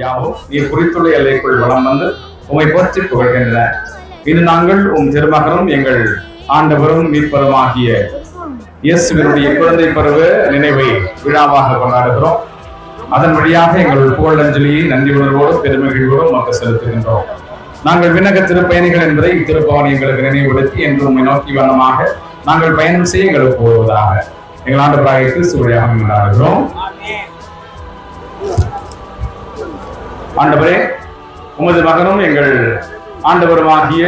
யாவும் நீர் குறித்துள்ள எல்லைக்குள் வளம் வந்து உம்மை போற்றி புகழ்கின்றன. இது நாங்கள் உம் திருமகனும் எங்கள் ஆண்டவரும் மீட்பருமாகிய இயேசுவினுடைய குழந்தை பருவ நினைவை விழாவாக கொண்டாடுகிறோம். அதன் வழியாக எங்கள் புகழஞ்சலியை நன்றி உணர்வோடும் பெருமகிழ்வோடும் மக்கள் செலுத்துகின்றோம். நாங்கள் விண்ணக திருப்பயணிகள் என்பதை இத்திருப்பவன் எங்களுக்கு நினைவுபடுத்தி என்று உண்மை நோக்கி வண்ணமாக நாங்கள் பயணம் செய்ய எங்களுக்கு போவதாக எங்கள் ஆண்டவராகிய கிறிஸ்து வழியாக கொண்டாடுகிறோம். ஆண்டவரே, உமது மகனும் எங்கள் ஆண்டவருமாகிய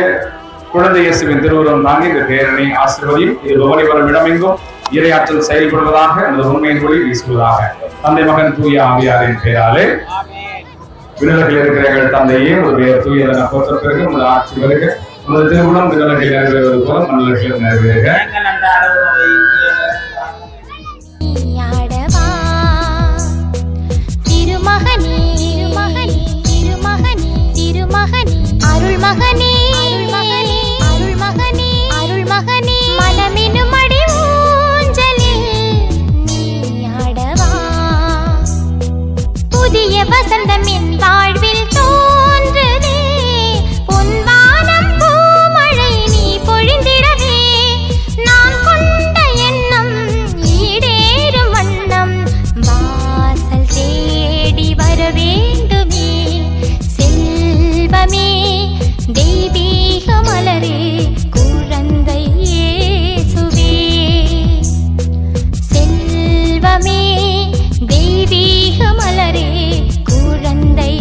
குழந்தை இயேசுவின் திருவுருவம் தாங்கி இந்த பேரணி ஆசீர்வதியும். இது பவனி வரும் இடமெங்கும் இறையாற்றல் செயல்படுவதாக அந்த உண்மையின் ஒளி வீசுவதாக தந்தை மகன் தூய ஆவியாரின் பெயராலே. விண்ணுலகில் இருக்கிற எங்கள் தந்தையே, உங்களுடைய தூயதன போற்ற பிறகு உங்கள் ஆட்சி வருக. உங்களது திருமணம் விண்ணுலகில் நிறைவேறுவது போல மண்ணுலகில் நிறைவேறுக. அருள்மகனே அருள்மகனே அருள்மகனே மனமெனும் அடி ஊஞ்சலில் நீ ஆடவா. புதிய வசந்தம் என் வாழ்வில் தோன்றுதே, பொன்வானம் பூமழை நீ பொழிந்திடவே. நான் கொண்ட எண்ணம் ஈடேறும் வண்ணம் வாசல் தேடி வர வேண்டுமே. செல்வமே தெய்வீக மலரே குழந்தை இயேசுவே. செல்வமே தெய்வீக மலரே குழந்தை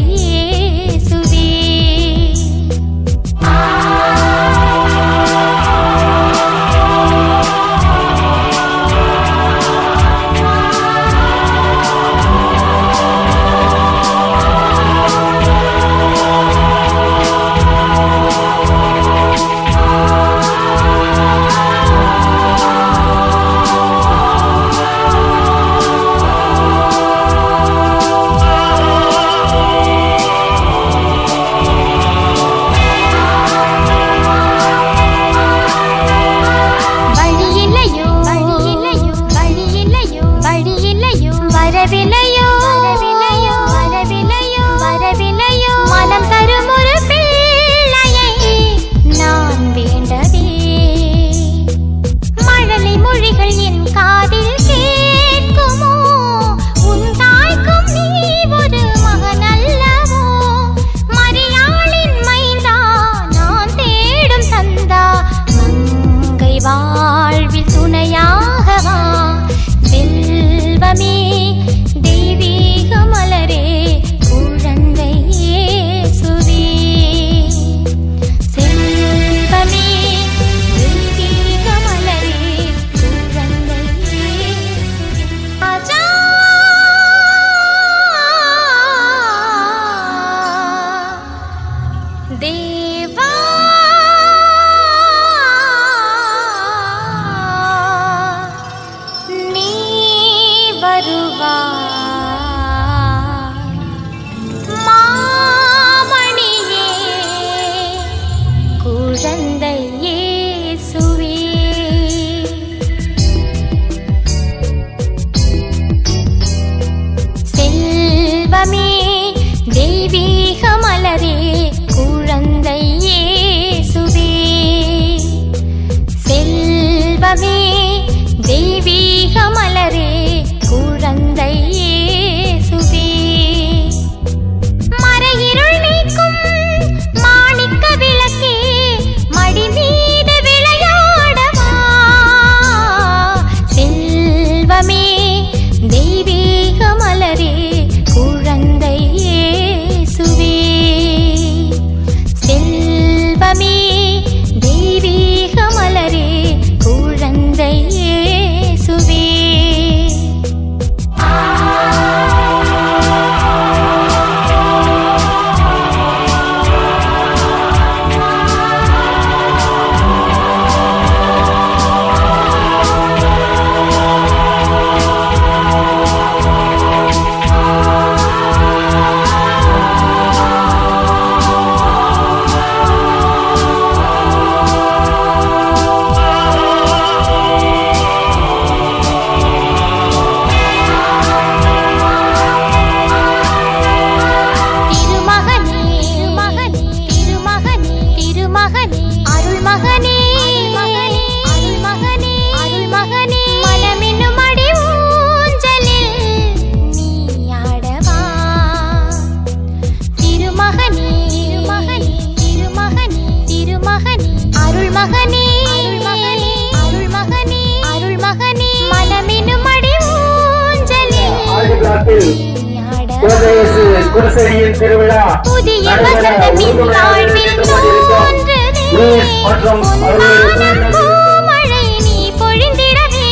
குருசடியின் திருவிழா புதிய வசந்தமின் வாழ்வில் தோன்றுதே மற்றும் பொன்வானம் பூமழை நீ பொழிந்திடவே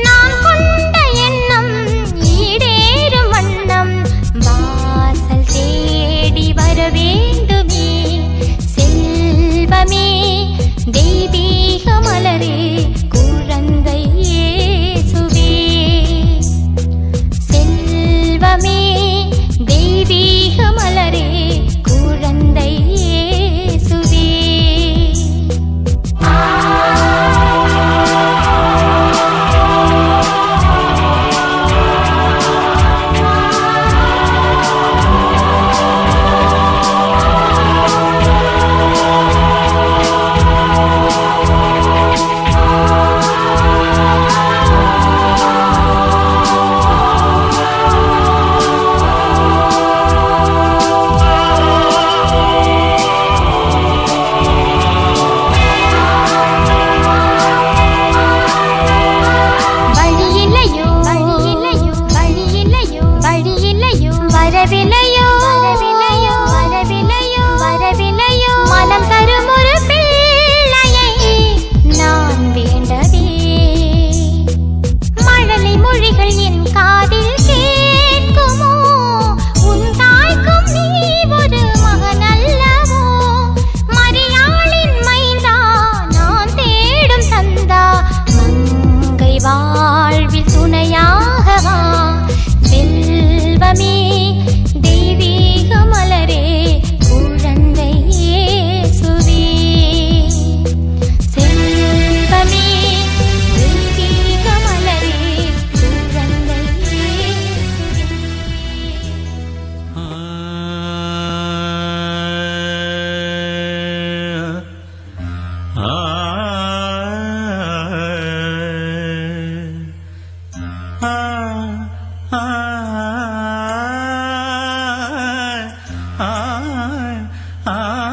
நான் கொண்ட எண்ணம் ஈடேறும் வண்ணம் வாசல் தேடி வர வேண்டுமே செல்வமே தெய்வீக மலரே குழந்தை இயேசுவே செல்வமே தெய்வீக மலரே குழந்தை இயேசுவே வழியில்லையோ வழியில்லையோ வழியில்லையோ வழியில்லையோ வரவில்லையோ வரவில்லையோ வரவில்லையோ வரவில்லையோ மனம் தரும் ஒரு பிள்ளையை நான் வேண்டவே மழலை மொழிகள் என் காதில் கேட்குமோ உன் தாய்க்கும் நீ ஒரு மகன் அல்லவோ மரியாளின் மைந்தா நான் தேடும் தந்தா மங்கை வாழ்வில் துணையாகவா செல்வமே தெய்வீக மலரே குழந்தை இயேசுவே செல்வமே தெய்வீக மலரே குழந்தை இயேசுவே ah